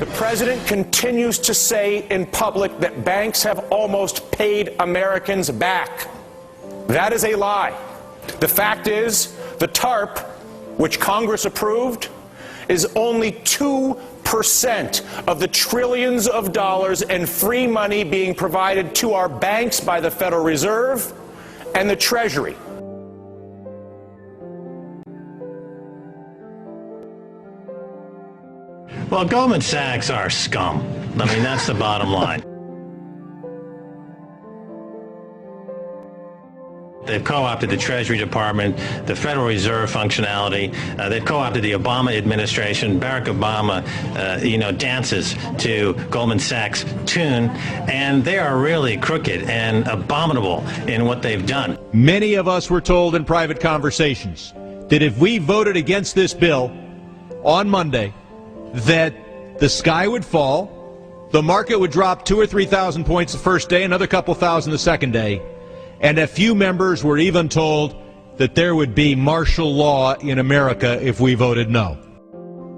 The president continues to say in public that banks have almost paid Americans back. That is a lie. The fact is, the TARP, which Congress approved, is only 2% of the trillions of dollars in free money being provided to our banks by the Federal Reserve and the Treasury. Well, Goldman Sachs are scum. I mean, that's the bottom line. They've co-opted the Treasury Department, the Federal Reserve functionality. They've co-opted the Obama administration. Barack Obama, dances to Goldman Sachs' tune, and they are really crooked and abominable in what they've done. Many of us were told in private conversations that if we voted against this bill on Monday, that the sky would fall, the market would drop 2,000 or 3,000 points the first day, another couple thousand the second day, and a few members were even told that there would be martial law in America if we voted no.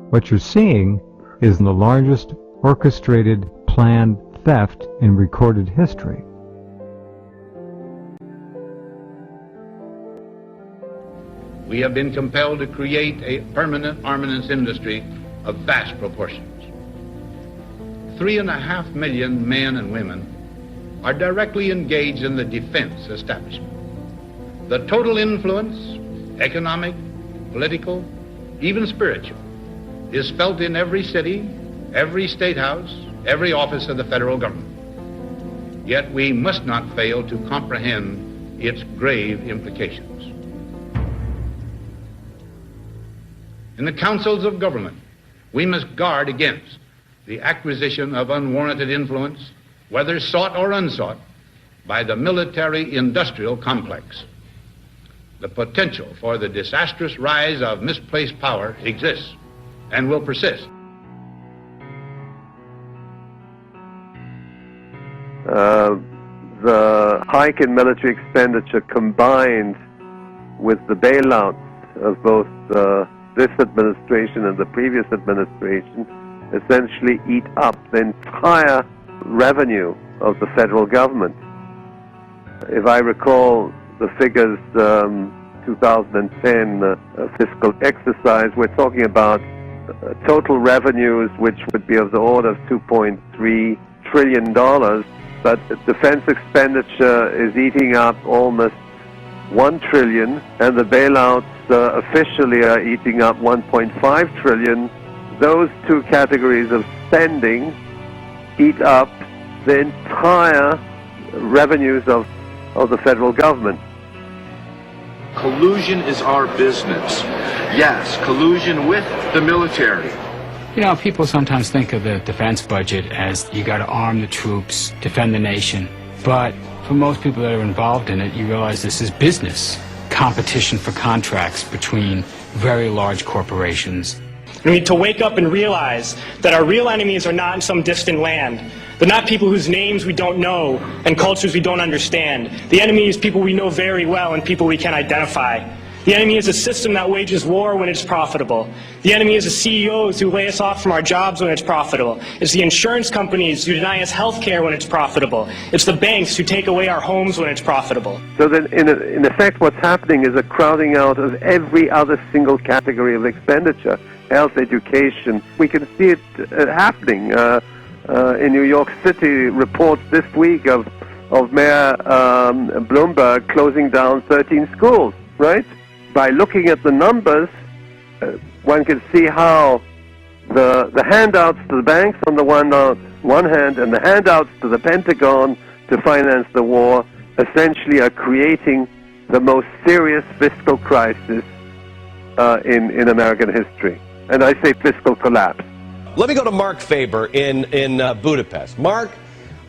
What you're seeing is the largest orchestrated, planned theft in recorded history. We have been compelled to create a permanent armaments industry of vast proportions. 3.5 million men and women are directly engaged in the defense establishment. The total influence, economic, political, even spiritual, is felt in every city, every state house, every office of the federal government. Yet we must not fail to comprehend its grave implications. In the councils of government, we must guard against the acquisition of unwarranted influence, whether sought or unsought, by the military-industrial complex. The potential for the disastrous rise of misplaced power exists and will persist. The hike in military expenditure combined with the bailouts of both this administration and the previous administration essentially eat up the entire revenue of the federal government. If I recall the figures, 2010 fiscal exercise, we're talking about total revenues which would be of the order of $2.3 trillion, but defense expenditure is eating up almost $1 trillion, and the bailouts officially are eating up $1.5 trillion. Those two categories of spending eat up the entire revenues of the federal government. Collusion is our business. Yes, collusion with the military. You know, people sometimes think of the defense budget as you got to arm the troops, defend the nation. But for most people that are involved in it, you realize this is business. Competition for contracts between very large corporations. We need to wake up and realize that our real enemies are not in some distant land. They're not people whose names we don't know and cultures we don't understand. The enemy is people we know very well and people we can identify. The enemy is a system that wages war when it's profitable. The enemy is the CEOs who lay us off from our jobs when it's profitable. It's the insurance companies who deny us health care when it's profitable. It's the banks who take away our homes when it's profitable. So then, in effect, what's happening is a crowding out of every other single category of expenditure. Health, education. We can see it happening. In New York City, reports this week of Mayor Bloomberg closing down 13 schools, right? By looking at the numbers, one can see how the handouts to the banks on the one hand and the handouts to the Pentagon to finance the war essentially are creating the most serious fiscal crisis in American history. And I say fiscal collapse. Let me go to Mark Faber in Budapest. Mark,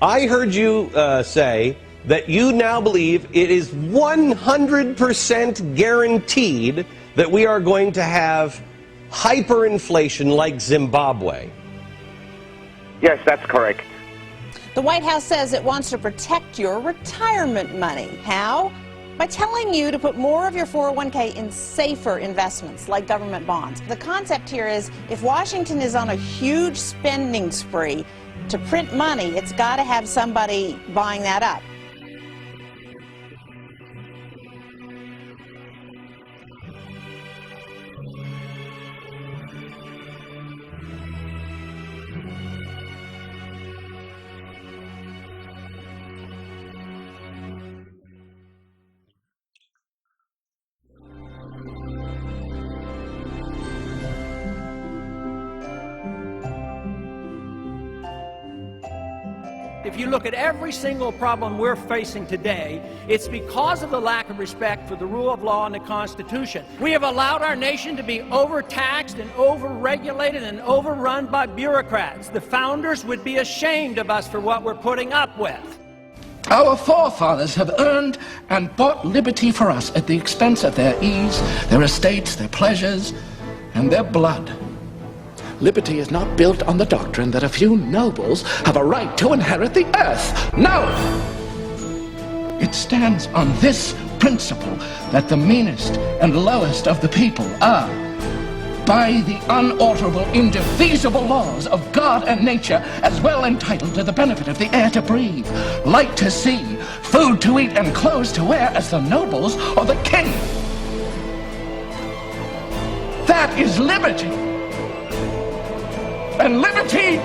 I heard you say that you now believe it is 100% guaranteed that we are going to have hyperinflation like Zimbabwe. Yes, that's correct. The White House says it wants to protect your retirement money. How? by telling you to put more of your 401k in safer investments like government bonds. The concept here is if Washington is on a huge spending spree to print money, it's got to have somebody buying that up. If you look at every single problem we're facing today, it's because of the lack of respect for the rule of law and the Constitution. We have allowed our nation to be overtaxed and overregulated and overrun by bureaucrats. The founders would be ashamed of us for what we're putting up with. Our forefathers have earned and bought liberty for us at the expense of their ease, their estates, their pleasures, and their blood. Liberty is not built on the doctrine that a few nobles have a right to inherit the earth. No! It stands on this principle that the meanest and lowest of the people are, by the unalterable, indefeasible laws of God and nature, as well entitled to the benefit of the air to breathe, light to see, food to eat, and clothes to wear as the nobles or the king. That is liberty. And liberty